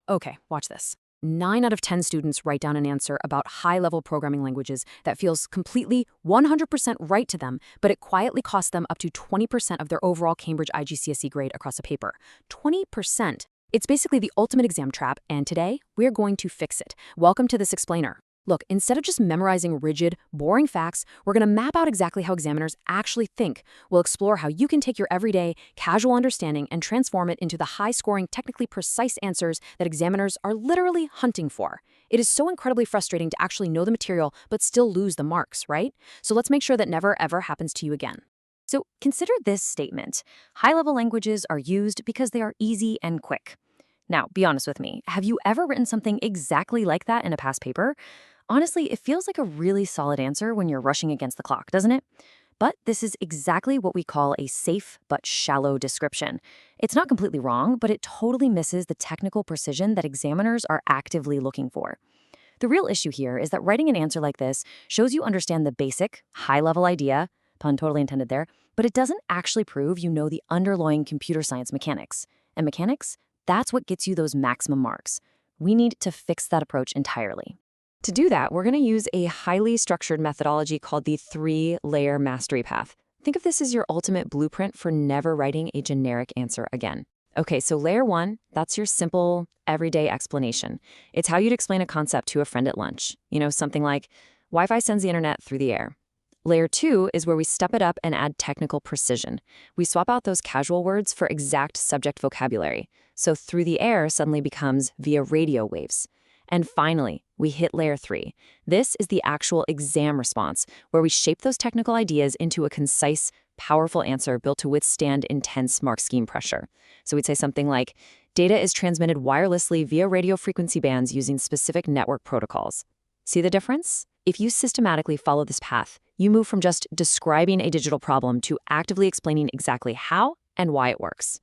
Okay, watch this. 9 out of 10 students write down an answer about high-level programming languages that feels completely 100% right to them, but it quietly costs them up to 20% of their overall Cambridge IGCSE grade across a paper. 20%. It's basically the ultimate exam trap, and today, we're going to fix it. Welcome to this explainer. Look, instead of just memorizing rigid, boring facts, we're going to map out exactly how examiners actually think. We'll explore how you can take your everyday, casual understanding and transform it into the high-scoring, technically precise answers that examiners are literally hunting for. It is so incredibly frustrating to actually know the material but still lose the marks, right? So let's make sure that never ever happens to you again. So consider this statement. High-level languages are used because they are easy and quick. Now, be honest with me. Have you ever written something exactly like that in a past paper? Honestly, it feels like a really solid answer when you're rushing against the clock, doesn't it? But this is exactly what we call a safe but shallow description. It's not completely wrong, but it totally misses the technical precision that examiners are actively looking for. The real issue here is that writing an answer like this shows you understand the basic, high-level idea, pun totally intended there, but it doesn't actually prove you know the underlying computer science mechanics. And mechanics, that's what gets you those maximum marks. We need to fix that approach entirely. To do that, we're going to use a highly structured methodology called the 3-layer mastery path. Think of this as your ultimate blueprint for never writing a generic answer again. Okay, so layer 1, that's your simple, everyday explanation. It's how you'd explain a concept to a friend at lunch. You know, something like, Wi-Fi sends the internet through the air. Layer 2 is where we step it up and add technical precision. We swap out those casual words for exact subject vocabulary. So through the air suddenly becomes via radio waves. And finally, we hit layer 3. This is the actual exam response, where we shape those technical ideas into a concise, powerful answer built to withstand intense mark scheme pressure. So we'd say something like, data is transmitted wirelessly via radio frequency bands using specific network protocols. See the difference? If you systematically follow this path, you move from just describing a digital problem to actively explaining exactly how and why it works.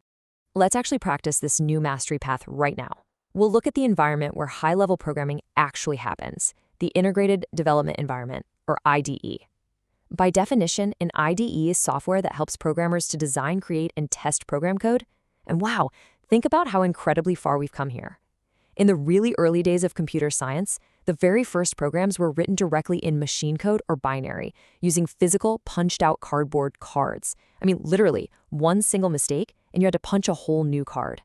Let's actually practice this new mastery path right now. We'll look at the environment where high-level programming actually happens, the Integrated Development Environment, or IDE. By definition, an IDE is software that helps programmers to design, create, and test program code. And wow, think about how incredibly far we've come here. In the really early days of computer science, the very first programs were written directly in machine code or binary, using physical, punched-out cardboard cards. I mean, literally, one single mistake, and you had to punch a whole new card.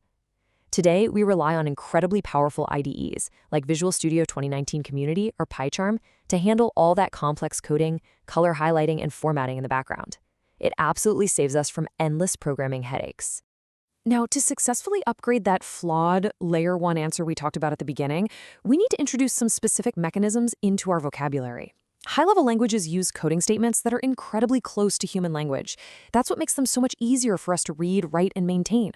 Today, we rely on incredibly powerful IDEs, like Visual Studio 2019 Community or PyCharm, to handle all that complex coding, color highlighting, and formatting in the background. It absolutely saves us from endless programming headaches. Now, to successfully upgrade that flawed layer 1 answer we talked about at the beginning, we need to introduce some specific mechanisms into our vocabulary. High-level languages use coding statements that are incredibly close to human language. That's what makes them so much easier for us to read, write, and maintain.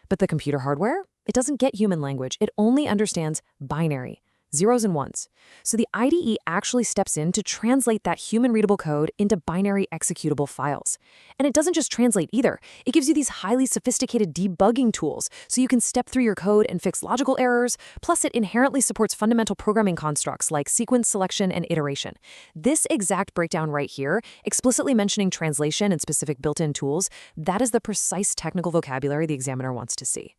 But the computer hardware? It doesn't get human language. It only understands binary, zeros and ones. So the IDE actually steps in to translate that human-readable code into binary executable files. And it doesn't just translate either. It gives you these highly sophisticated debugging tools so you can step through your code and fix logical errors. Plus, it inherently supports fundamental programming constructs like sequence selection and iteration. This exact breakdown right here, explicitly mentioning translation and specific built-in tools, that is the precise technical vocabulary the examiner wants to see.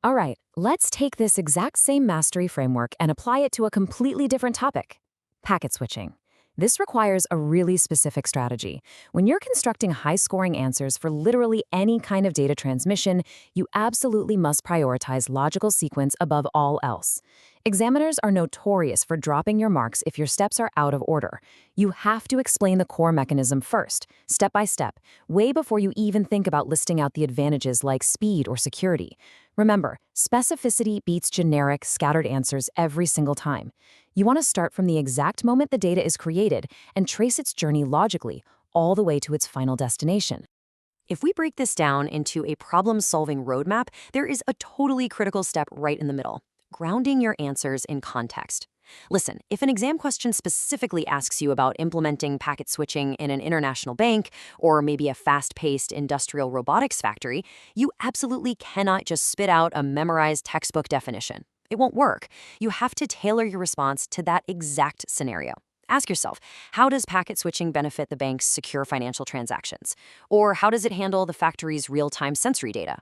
All right, let's take this exact same mastery framework and apply it to a completely different topic, packet switching. This requires a really specific strategy. When you're constructing high-scoring answers for literally any kind of data transmission, you absolutely must prioritize logical sequence above all else. Examiners are notorious for dropping your marks if your steps are out of order. You have to explain the core mechanism first, step by step, way before you even think about listing out the advantages like speed or security. Remember, specificity beats generic, scattered answers every single time. You want to start from the exact moment the data is created and trace its journey logically, all the way to its final destination. If we break this down into a problem-solving roadmap, there is a totally critical step right in the middle: grounding your answers in context. Listen, if an exam question specifically asks you about implementing packet switching in an international bank or maybe a fast-paced industrial robotics factory, you absolutely cannot just spit out a memorized textbook definition. It won't work. You have to tailor your response to that exact scenario. Ask yourself, how does packet switching benefit the bank's secure financial transactions? Or how does it handle the factory's real-time sensory data?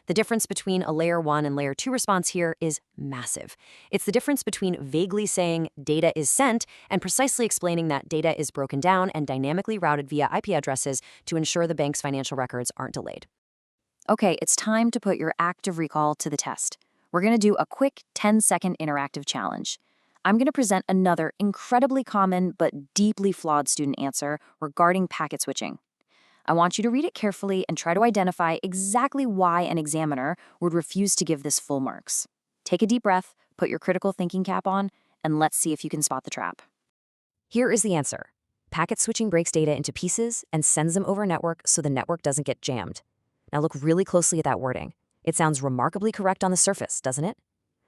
The difference between a layer 1 and layer 2 response here is massive. It's the difference between vaguely saying data is sent and precisely explaining that data is broken down and dynamically routed via IP addresses to ensure the bank's financial records aren't delayed. Okay, it's time to put your active recall to the test. We're going to do a quick 10-second interactive challenge. I'm going to present another incredibly common but deeply flawed student answer regarding packet switching. I want you to read it carefully and try to identify exactly why an examiner would refuse to give this full marks. Take a deep breath, put your critical thinking cap on, and let's see if you can spot the trap. Here is the answer. Packet switching breaks data into pieces and sends them over a network so the network doesn't get jammed. Now look really closely at that wording. It sounds remarkably correct on the surface, doesn't it?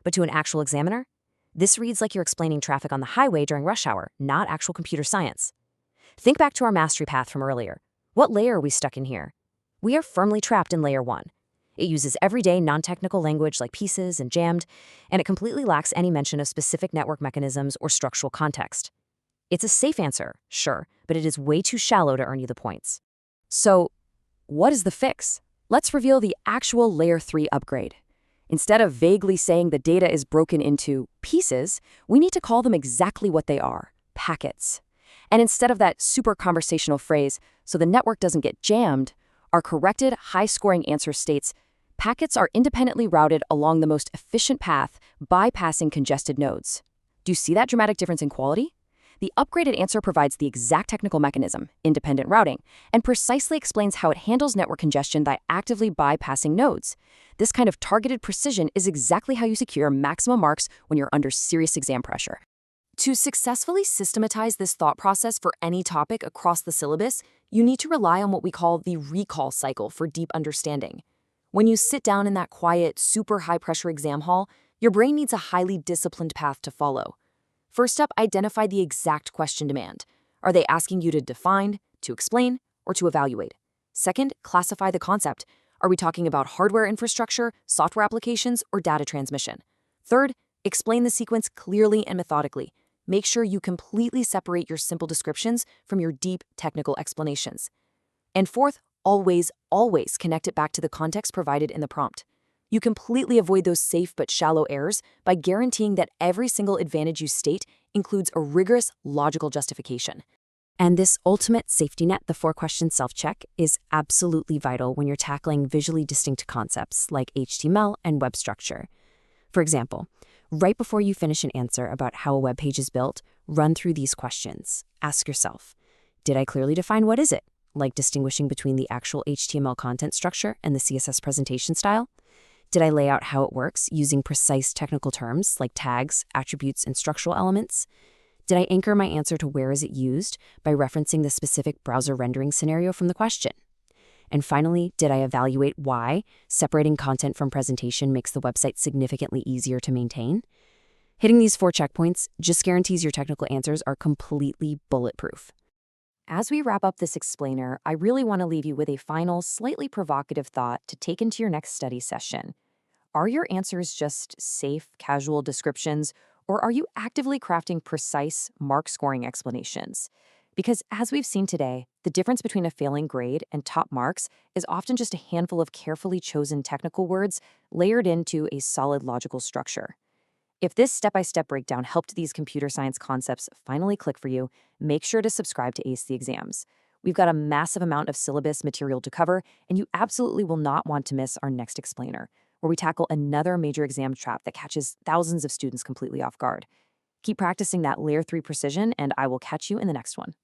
But to an actual examiner, this reads like you're explaining traffic on the highway during rush hour, not actual computer science. Think back to our mastery path from earlier. What layer are we stuck in here? We are firmly trapped in layer 1. It uses everyday non-technical language like pieces and jammed, and it completely lacks any mention of specific network mechanisms or structural context. It's a safe answer, sure, but it is way too shallow to earn you the points. So, what is the fix? Let's reveal the actual layer 3 upgrade. Instead of vaguely saying the data is broken into pieces, we need to call them exactly what they are, packets. And instead of that super conversational phrase, so the network doesn't get jammed, our corrected, high-scoring answer states, packets are independently routed along the most efficient path, bypassing congested nodes. Do you see that dramatic difference in quality? The upgraded answer provides the exact technical mechanism, independent routing, and precisely explains how it handles network congestion by actively bypassing nodes. This kind of targeted precision is exactly how you secure maximum marks when you're under serious exam pressure. To successfully systematize this thought process for any topic across the syllabus, you need to rely on what we call the recall cycle for deep understanding. When you sit down in that quiet, super high-pressure exam hall, your brain needs a highly disciplined path to follow. First up, identify the exact question demand. Are they asking you to define, to explain, or to evaluate? Second, classify the concept. Are we talking about hardware infrastructure, software applications, or data transmission? Third, explain the sequence clearly and methodically. Make sure you completely separate your simple descriptions from your deep technical explanations. And fourth, always connect it back to the context provided in the prompt. You completely avoid those safe but shallow errors by guaranteeing that every single advantage you state includes a rigorous, logical justification. And this ultimate safety net, the 4-question self-check, is absolutely vital when you're tackling visually distinct concepts like HTML and web structure. For example, right before you finish an answer about how a web page is built, run through these questions. Ask yourself, did I clearly define what is it? Like distinguishing between the actual HTML content structure and the CSS presentation style? Did I lay out how it works using precise technical terms like tags, attributes, and structural elements? Did I anchor my answer to where is it used by referencing the specific browser rendering scenario from the question? And finally, did I evaluate why separating content from presentation makes the website significantly easier to maintain? Hitting these 4 checkpoints just guarantees your technical answers are completely bulletproof. As we wrap up this explainer, I really want to leave you with a final, slightly provocative thought to take into your next study session. Are your answers just safe, casual descriptions, or are you actively crafting precise, mark-scoring explanations? Because as we've seen today, the difference between a failing grade and top marks is often just a handful of carefully chosen technical words layered into a solid logical structure. If this step-by-step breakdown helped these computer science concepts finally click for you, make sure to subscribe to Ace the Exams. We've got a massive amount of syllabus material to cover, and you absolutely will not want to miss our next explainer, where we tackle another major exam trap that catches thousands of students completely off guard. Keep practicing that layer 3 precision, and I will catch you in the next one.